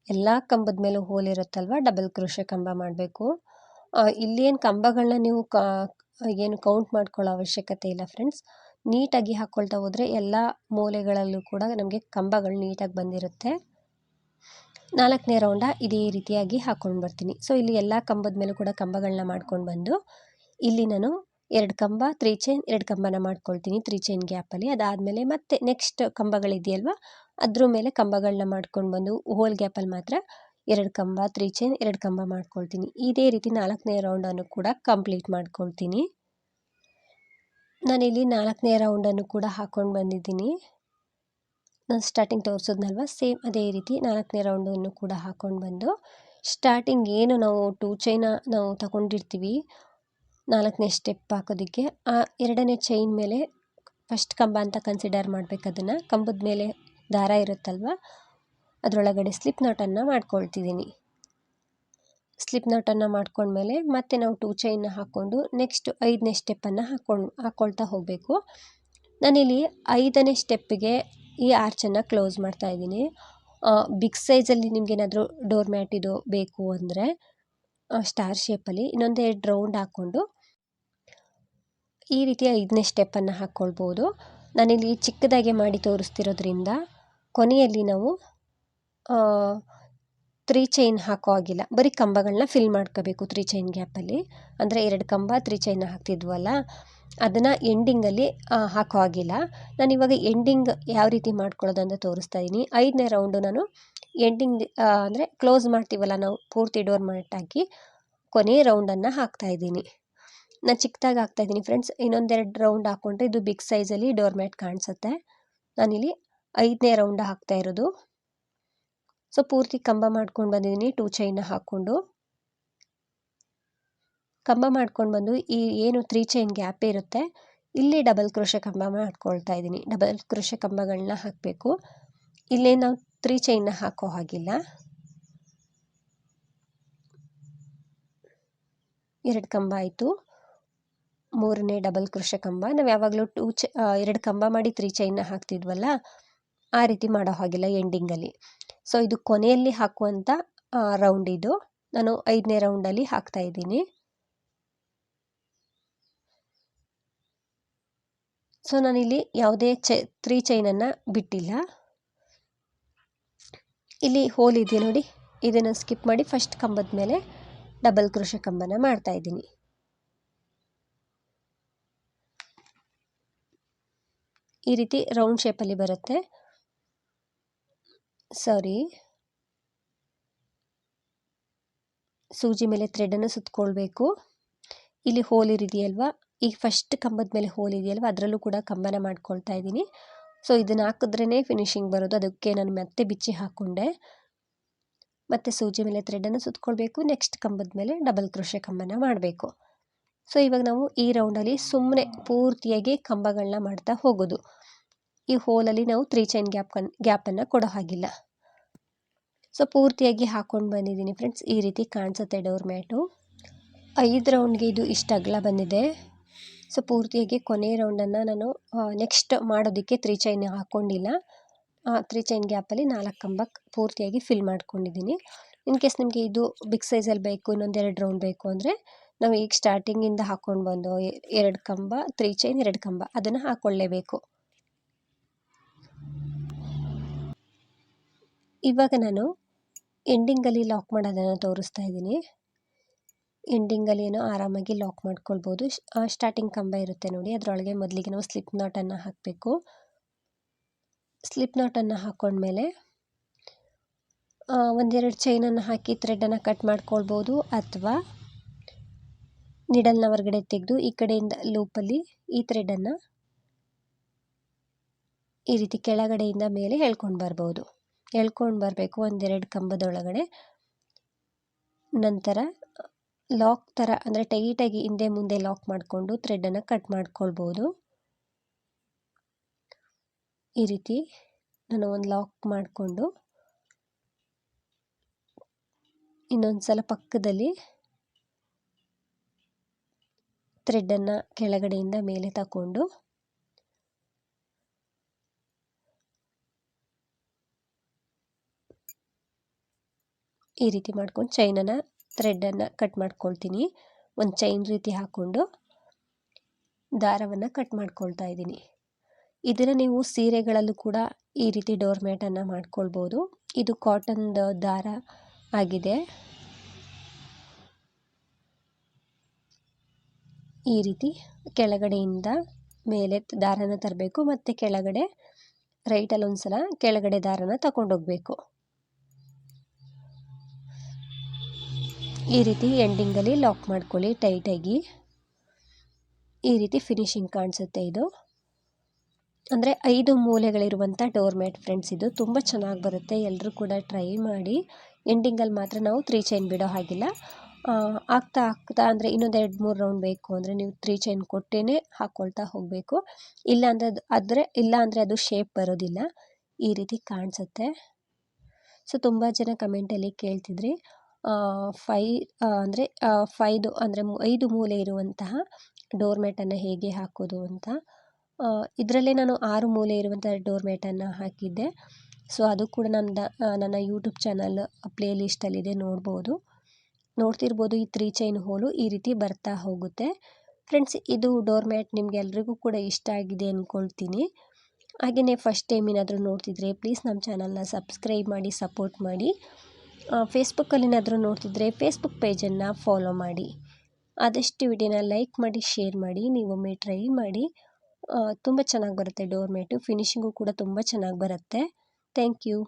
[SPEAKER 1] ಎಲ್ಲ ಕಂಬದ ಮೇಲೂ ಹೋಲ್ ಇರುತ್ತಲ್ವ ಡಬಲ್ ಕ್ರೋಶೆ ಕಂಬ ಮಾಡಬೇಕು. ಇಲ್ಲೇನು ಕಂಬಗಳನ್ನ ನೀವು ಏನು ಕೌಂಟ್ ಮಾಡ್ಕೊಳ್ಳೋ ಅವಶ್ಯಕತೆ ಇಲ್ಲ ಫ್ರೆಂಡ್ಸ್. ನೀಟಾಗಿ ಹಾಕ್ಕೊಳ್ತಾ ಹೋದರೆ ಎಲ್ಲ ಮೂಲೆಗಳಲ್ಲೂ ಕೂಡ ನಮಗೆ ಕಂಬಗಳು ನೀಟಾಗಿ ಬಂದಿರುತ್ತೆ. 4ನೇ ರೌಂಡ ಇದೇ ರೀತಿಯಾಗಿ ಹಾಕ್ಕೊಂಡು ಬರ್ತೀನಿ. ಸೊ ಇಲ್ಲಿ ಎಲ್ಲ ಕಂಬದ ಮೇಲೂ ಕೂಡ ಕಂಬಗಳನ್ನ ಮಾಡ್ಕೊಂಡು ಬಂದು ಇಲ್ಲಿ ನಾನು 2 ಕಂಬ 3 ಚೈನ್ 2 ಕಂಬನ ಮಾಡ್ಕೊಳ್ತೀನಿ 3 ಚೈನ್ ಗ್ಯಾಪಲ್ಲಿ. ಅದಾದಮೇಲೆ ಮತ್ತೆ ನೆಕ್ಸ್ಟ್ ಕಂಬಗಳಿದೆಯಲ್ವ ಅದ್ರ ಮೇಲೆ ಕಂಬಗಳನ್ನ ಮಾಡ್ಕೊಂಡು ಬಂದು ಹೋಲ್ ಗ್ಯಾಪಲ್ಲಿ ಮಾತ್ರ 2 ಕಂಬ 3 ಚೈನ್ 2 ಕಂಬ ಮಾಡ್ಕೊಳ್ತೀನಿ. ಇದೇ ರೀತಿ 4ನೇ ರೌಂಡನ್ನು ಕೂಡ ಕಂಪ್ಲೀಟ್ ಮಾಡ್ಕೊಳ್ತೀನಿ. ನಾನಿಲ್ಲಿ 4ನೇ ರೌಂಡನ್ನು ಕೂಡ ಹಾಕ್ಕೊಂಡು ಬಂದಿದ್ದೀನಿ. ನಾನು ಸ್ಟಾರ್ಟಿಂಗ್ ತೋರಿಸೋದ್ನಲ್ವ ಸೇಮ್ ಅದೇ ರೀತಿ 4ನೇ ರೌಂಡನ್ನು ಕೂಡ ಹಾಕ್ಕೊಂಡು ಬಂದು ಸ್ಟಾರ್ಟಿಂಗ್ ಏನು ನಾವು 2 ಚೈನ ನಾವು ತಗೊಂಡಿರ್ತೀವಿ 4ನೇ ಸ್ಟೆಪ್ ಹಾಕೋದಕ್ಕೆ, ಆ 2ನೇ ಚೈನ್ ಮೇಲೆ ಫಸ್ಟ್ ಕಂಬ ಅಂತ ಕನ್ಸಿಡರ್ ಮಾಡಬೇಕು. ಅದನ್ನು ಕಂಬದ ಮೇಲೆ ದಾರ ಇರುತ್ತಲ್ವ ಅದರೊಳಗಡೆ ಸ್ಲಿಪ್ ನಾಟನ್ನು ಮಾಡ್ಕೊಳ್ತಿದ್ದೀನಿ. ಸ್ಲಿಪ್ ನಾಟನ್ನು ಮಾಡ್ಕೊಂಡ್ಮೇಲೆ ಮತ್ತೆ ನಾವು 2 ಚೈನ್ನ ಹಾಕ್ಕೊಂಡು ನೆಕ್ಸ್ಟ್ 5ನೇ ಸ್ಟೆಪ್ಪನ್ನು ಹಾಕ್ಕೊಳ್ತಾ ಹೋಗಬೇಕು. ನಾನಿಲ್ಲಿ 5ನೇ ಸ್ಟೆಪ್ಪಿಗೆ ಈ ಆರ್ಚನ್ನು ಕ್ಲೋಸ್ ಮಾಡ್ತಾಯಿದ್ದೀನಿ. ಬಿಗ್ ಸೈಜಲ್ಲಿ ನಿಮಗೇನಾದರೂ ಡೋರ್ ಮ್ಯಾಟ್ ಇದು ಬೇಕು ಅಂದರೆ ಸ್ಟಾರ್ ಶೇಪಲ್ಲಿ ಇನ್ನೊಂದು 2 ರೌಂಡ್ ಹಾಕ್ಕೊಂಡು ಈ ರೀತಿ 5ನೇ ಸ್ಟೆಪ್ಪನ್ನು ಹಾಕ್ಕೊಳ್ಬೋದು. ನಾನಿಲ್ಲಿ ಚಿಕ್ಕದಾಗಿ ಮಾಡಿ ತೋರಿಸ್ತಿರೋದ್ರಿಂದ ಕೊನೆಯಲ್ಲಿ ನಾವು 3 ಚೈನ್ ಹಾಕೋ ಆಗಿಲ್ಲ, ಬರೀ ಕಂಬಗಳನ್ನ ಫಿಲ್ ಮಾಡ್ಕೋಬೇಕು 3 ಚೈನ್ ಗ್ಯಾಪಲ್ಲಿ. ಅಂದರೆ 2 ಕಂಬ 3 ಚೈನ್ನ ಹಾಕ್ತಿದ್ವಲ್ಲ ಅದನ್ನು ಎಂಡಿಂಗಲ್ಲಿ ಹಾಕೋ ಆಗಿಲ್ಲ. ನಾನಿವಾಗ ಎಂಡಿಂಗ್ ಯಾವ ರೀತಿ ಮಾಡ್ಕೊಳ್ಳೋದು ಅಂತ ತೋರಿಸ್ತಾ ಇದ್ದೀನಿ. 5ನೇ ರೌಂಡು ನಾನು ಎಂಡಿಂಗ್ ಅಂದರೆ ಕ್ಲೋಸ್ ಮಾಡ್ತೀವಲ್ಲ ನಾವು ಪೂರ್ತಿ ಡೋರ್ ಮ್ಯಾಟ್ ಹಾಕಿ ಕೊನೆ ರೌಂಡನ್ನು ಹಾಕ್ತಾಯಿದ್ದೀನಿ. ನಾನು ಚಿಕ್ಕದಾಗಿ ಹಾಕ್ತಾಯಿದ್ದೀನಿ ಫ್ರೆಂಡ್ಸ್. ಇನ್ನೊಂದೆರಡು ರೌಂಡ್ ಹಾಕ್ಕೊಂಡ್ರೆ ಇದು ಬಿಗ್ ಸೈಜಲ್ಲಿ ಡೋರ್ ಮ್ಯಾಟ್ ಕಾಣಿಸುತ್ತೆ. ನಾನಿಲ್ಲಿ 5ನೇ ರೌಂಡ್ ಹಾಕ್ತಾ ಇರೋದು. ಸೊ ಪೂರ್ತಿ ಕಂಬ ಮಾಡ್ಕೊಂಡು ಬಂದಿದ್ದೀನಿ 2 ಚೈನ್ನ ಹಾಕ್ಕೊಂಡು. ಕಂಬ ಮಾಡ್ಕೊಂಡು ಬಂದು ಈ ಏನು 3 ಚೈನ್ ಗ್ಯಾಪ್ ಇರುತ್ತೆ ಇಲ್ಲಿ ಡಬಲ್ ಕ್ರೋಶೆ ಕಂಬ ಮಾಡ್ಕೊಳ್ತಾ ಇದ್ದೀನಿ. ಡಬಲ್ ಕ್ರೋಶೆ ಕಂಬಗಳನ್ನ ಹಾಕಬೇಕು. ಇಲ್ಲೇ ನಾವು 3 ಚೈನ್ನ ಹಾಕೋ ಹಾಗಿಲ್ಲ. 2 ಕಂಬ ಆಯಿತು. 3ನೇ ಡಬಲ್ ಕ್ರೋಶೆ ಕಂಬ. ನಾವು ಯಾವಾಗಲೂ 2 ಕಂಬ ಮಾಡಿ 3 ಚೈನ್ನ ಹಾಕ್ತಿದ್ವಲ್ಲ, ಆ ರೀತಿ ಮಾಡೋ ಹಾಗಿಲ್ಲ ಎಂಡಿಂಗಲ್ಲಿ. ಸೊ ಇದು ಕೊನೆಯಲ್ಲಿ ಹಾಕುವಂಥ ರೌಂಡ್ ಇದು. ನಾನು 5ನೇ ರೌಂಡಲ್ಲಿ ಹಾಕ್ತಾ ಇದ್ದೀನಿ. ಸೊ ನಾನಿಲ್ಲಿ ಯಾವುದೇ 3 ಚೈನನ್ನು ಬಿಟ್ಟಿಲ್ಲ. ಇಲ್ಲಿ ಹೋಲ್ ಇದೆಯಾ ನೋಡಿ, ಇದನ್ನು ಸ್ಕಿಪ್ ಮಾಡಿ ಫಸ್ಟ್ ಕಂಬದ ಮೇಲೆ ಡಬಲ್ ಕ್ರೋಶೆ ಕಂಬನ ಮಾಡ್ತಾ ಇದ್ದೀನಿ. ಈ ರೀತಿ ರೌಂಡ್ ಶೇಪಲ್ಲಿ ಬರುತ್ತೆ. ಸೂಜಿ ಮೇಲೆ ಥ್ರೆಡನ್ನು ಸುತ್ತಕೊಳ್ಬೇಕು. ಇಲ್ಲಿ ಹೋಲ್ ಇದೆಯಲ್ವಾ, ಈಗ ಫಸ್ಟ್ ಕಂಬದ ಮೇಲೆ ಹೋಲ್ ಇದೆಯಲ್ವ, ಅದರಲ್ಲೂ ಕೂಡ ಕಂಬನ ಮಾಡ್ಕೊಳ್ತಾ ಇದ್ದೀನಿ. ಸೊ ಇದನ್ನು ಹಾಕಿದ್ರೇ ಫಿನಿಶಿಂಗ್ ಬರೋದು, ಅದಕ್ಕೆ ನಾನು ಮತ್ತೆ ಬಿಚ್ಚಿ ಹಾಕ್ಕೊಂಡೆ. ಮತ್ತು ಸೂಜಿ ಮೇಲೆ ಥ್ರೆಡನ್ನು ಸುತ್ತಕೊಳ್ಬೇಕು. ನೆಕ್ಸ್ಟ್ ಕಂಬದ ಮೇಲೆ ಡಬಲ್ ಕ್ರೋಶೆ ಕಂಬನ ಮಾಡಬೇಕು. ಸೊ ಇವಾಗ ನಾವು ಈ ರೌಂಡಲ್ಲಿ ಸುಮ್ಮನೆ ಪೂರ್ತಿಯಾಗಿ ಕಂಬಗಳನ್ನ ಮಾಡ್ತಾ ಹೋಗೋದು. ಈ ಹೋಲಲ್ಲಿ ನಾವು 3 ಚೈನ್ ಗ್ಯಾಪನ್ನು ಕೊಡೋ ಹಾಗಿಲ್ಲ. ಸೊ ಪೂರ್ತಿಯಾಗಿ ಹಾಕ್ಕೊಂಡು ಬಂದಿದ್ದೀನಿ ಫ್ರೆಂಡ್ಸ್. ಈ ರೀತಿ ಕಾಣಿಸುತ್ತೆ ಡೋರ್ ಮ್ಯಾಟು. 5 ರೌಂಡ್ಗೆ ಇದು ಇಷ್ಟು ಅಗಲ ಬಂದಿದೆ. ಸೊ ಪೂರ್ತಿಯಾಗಿ ಕೊನೆ ರೌಂಡನ್ನು ನಾನು ನೆಕ್ಸ್ಟ್ ಮಾಡೋದಕ್ಕೆ 3 ಚೈನ್ ಹಾಕ್ಕೊಂಡಿಲ್ಲ. 3 ಚೈನ್ ಗ್ಯಾಪಲ್ಲಿ 4 ಕಂಬ ಪೂರ್ತಿಯಾಗಿ ಫಿಲ್ ಮಾಡ್ಕೊಂಡಿದ್ದೀನಿ. ಇನ್ ಕೇಸ್ ನಿಮಗೆ ಇದು ಬಿಗ್ ಸೈಜಲ್ಲಿ ಬೇಕು, ಇನ್ನೊಂದು 2 ರೌಂಡ್ ಬೇಕು ಅಂದರೆ ನಾವು ಈಗ ಸ್ಟಾರ್ಟಿಂಗಿಂದ ಹಾಕ್ಕೊಂಡು ಬಂದು 2 ಕಂಬ 3 ಚೈನ್ 2 ಕಂಬ ಅದನ್ನು ಹಾಕ್ಕೊಳ್ಳೇಬೇಕು. ಇವಾಗ ನಾನು ಎಂಡಿಂಗಲ್ಲಿ ಲಾಕ್ ಮಾಡೋದನ್ನು ತೋರಿಸ್ತಾ ಇದ್ದೀನಿ. ಎಂಡಿಂಗಲ್ಲಿ ಏನೋ ಆರಾಮಾಗಿ ಲಾಕ್ ಮಾಡ್ಕೊಳ್ಬೋದು. ಸ್ಟಾರ್ಟಿಂಗ್ ಕಂಬ ಇರುತ್ತೆ ನೋಡಿ, ಅದರೊಳಗೆ ಮೊದಲಿಗೆ ನಾವು ಸ್ಲಿಪ್ ನಾಟನ್ನು ಹಾಕಬೇಕು. ಸ್ಲಿಪ್ ನಾಟನ್ನು ಹಾಕ್ಕೊಂಡ್ಮೇಲೆ 1-2 ಚೈನನ್ನು ಹಾಕಿ ಥ್ರೆಡನ್ನು ಕಟ್ ಮಾಡ್ಕೊಳ್ಬೋದು, ಅಥವಾ ನಿಡಲ್ನ ಹೊರಗಡೆ ತೆಗೆದು ಈ ಕಡೆಯಿಂದ ಲೂಪಲ್ಲಿ ಈ ಥ್ರೆಡನ್ನು ಈ ರೀತಿ ಕೆಳಗಡೆಯಿಂದ ಮೇಲೆ ಎಳ್ಕೊಂಡು ಬರಬೇಕು 1-2 ಕಂಬದೊಳಗಡೆ. ನಂತರ ಲಾಕ್ ಥರ ಅಂದರೆ ಟೈಟಾಗಿ ಹಿಂದೆ ಮುಂದೆ ಲಾಕ್ ಮಾಡಿಕೊಂಡು ಥ್ರೆಡನ್ನು ಕಟ್ ಮಾಡ್ಕೊಳ್ಬೋದು. ಈ ರೀತಿ ನಾನು ಒಂದು ಲಾಕ್ ಮಾಡಿಕೊಂಡು ಇನ್ನೊಂದು ಸಲ ಪಕ್ಕದಲ್ಲಿ ಥ್ರೆಡನ್ನು ಕೆಳಗಡೆಯಿಂದ ಮೇಲೆ ತಗೊಂಡು ಈ ರೀತಿ ಮಾಡ್ಕೊಂಡು ಚೈನನ್ನು ಥ್ರೆಡನ್ನು ಕಟ್ ಮಾಡ್ಕೊಳ್ತೀನಿ. ಒಂದು ಚೈನ್ ರೀತಿ ಹಾಕ್ಕೊಂಡು ದಾರವನ್ನು ಕಟ್ ಮಾಡ್ಕೊಳ್ತಾ ಇದ್ದೀನಿ. ಇದನ್ನು ನೀವು ಸೀರೆಗಳಲ್ಲೂ ಕೂಡ ಈ ರೀತಿ ಡೋರ್ ಮ್ಯಾಟನ್ನು ಮಾಡ್ಕೊಳ್ಬೋದು. ಇದು ಕಾಟನ್ದು ದಾರ ಆಗಿದೆ. ಈ ರೀತಿ ಕೆಳಗಡೆಯಿಂದ ಮೇಲೆ ದಾರನ ತರಬೇಕು, ಮತ್ತು ಕೆಳಗಡೆ ರೈಟಲ್ಲಿ ಒಂದು ಸಲ ಕೆಳಗಡೆ ದಾರನ ತಗೊಂಡೋಗ್ಬೇಕು. ಈ ರೀತಿ ಎಂಡಿಂಗಲ್ಲಿ ಲಾಕ್ ಮಾಡ್ಕೊಳ್ಳಿ ಟೈಟಾಗಿ. ಈ ರೀತಿ ಫಿನಿಶಿಂಗ್ ಕಾಣಿಸುತ್ತೆ. ಇದು ಅಂದರೆ 5 ಮೂಲೆಗಳಿರುವಂಥ ಡೋರ್ ಮ್ಯಾಟ್ ಫ್ರೆಂಡ್ಸ್. ಇದು ತುಂಬ ಚೆನ್ನಾಗಿ ಬರುತ್ತೆ, ಎಲ್ಲರೂ ಕೂಡ ಟ್ರೈ ಮಾಡಿ. ಎಂಡಿಂಗಲ್ಲಿ ಮಾತ್ರ ನಾವು 3 ಚೈನ್ ಬಿಡೋ ಹಾಗಿಲ್ಲ. ಆಗ್ತಾ ಅಂದರೆ ಇನ್ನೊಂದು 2-3 ರೌಂಡ್ ಬೇಕು ಅಂದರೆ ನೀವು 3 ಚೈನ್ ಕೊಟ್ಟೇ ಹಾಕ್ಕೊಳ್ತಾ ಹೋಗಬೇಕು. ಇಲ್ಲ ಅಂದರೆ ಅದು ಶೇಪ್ ಬರೋದಿಲ್ಲ. ಈ ರೀತಿ ಕಾಣಿಸುತ್ತೆ. ಸೊ ತುಂಬ ಜನ ಕಮೆಂಟಲ್ಲಿ ಕೇಳ್ತಿದ್ರಿ 5 ಮೂಲೆ ಇರುವಂತಹ ಡೋರ್ ಮ್ಯಾಟನ್ನು ಹೇಗೆ ಹಾಕೋದು ಅಂತ. ಇದರಲ್ಲೇ ನಾನು 6 ಮೂಲೆ ಇರುವಂಥ ಡೋರ್ ಮ್ಯಾಟನ್ನು ಹಾಕಿದ್ದೆ. ಸೊ ಅದು ಕೂಡ ನನ್ನ ಯೂಟ್ಯೂಬ್ ಚಾನಲ್ ಪ್ಲೇ ಲಿಸ್ಟಲ್ಲಿದೆ, ನೋಡ್ತಿರ್ಬೋದು. ಈ 3 ಚೈನ್ ಹೋಲು ಈ ರೀತಿ ಬರ್ತಾ ಹೋಗುತ್ತೆ ಫ್ರೆಂಡ್ಸ್. ಇದು ಡೋರ್ ಮ್ಯಾಟ್ ನಿಮಗೆಲ್ರಿಗೂ ಕೂಡ ಇಷ್ಟ ಆಗಿದೆ ಅಂದ್ಕೊಳ್ತೀನಿ. ಹಾಗೆಯೇ ಫಸ್ಟ್ ಟೈಮ್ ಏನಾದರೂ ನೋಡ್ತಿದ್ರೆ ಪ್ಲೀಸ್ ನಮ್ಮ ಚಾನಲ್ನ ಸಬ್ಸ್ಕ್ರೈಬ್ ಮಾಡಿ ಸಪೋರ್ಟ್ ಮಾಡಿ. ಫೇಸ್ಬುಕ್ಕಲ್ಲಿನಾದರೂ ನೋಡ್ತಿದ್ರೆ ಫೇಸ್ಬುಕ್ ಪೇಜನ್ನು ಫಾಲೋ ಮಾಡಿ. ಆದಷ್ಟು ವಿಡಿಯೋನ ಲೈಕ್ ಮಾಡಿ, ಶೇರ್ ಮಾಡಿ. ನೀವೊಮ್ಮೆ ಟ್ರೈ ಮಾಡಿ. ತುಂಬ ಚೆನ್ನಾಗಿ ಬರುತ್ತೆ ಡೋರ್ ಮ್ಯಾಟು. ಫಿನಿಶಿಂಗು ಕೂಡ ತುಂಬ ಚೆನ್ನಾಗಿ ಬರುತ್ತೆ. Thank you.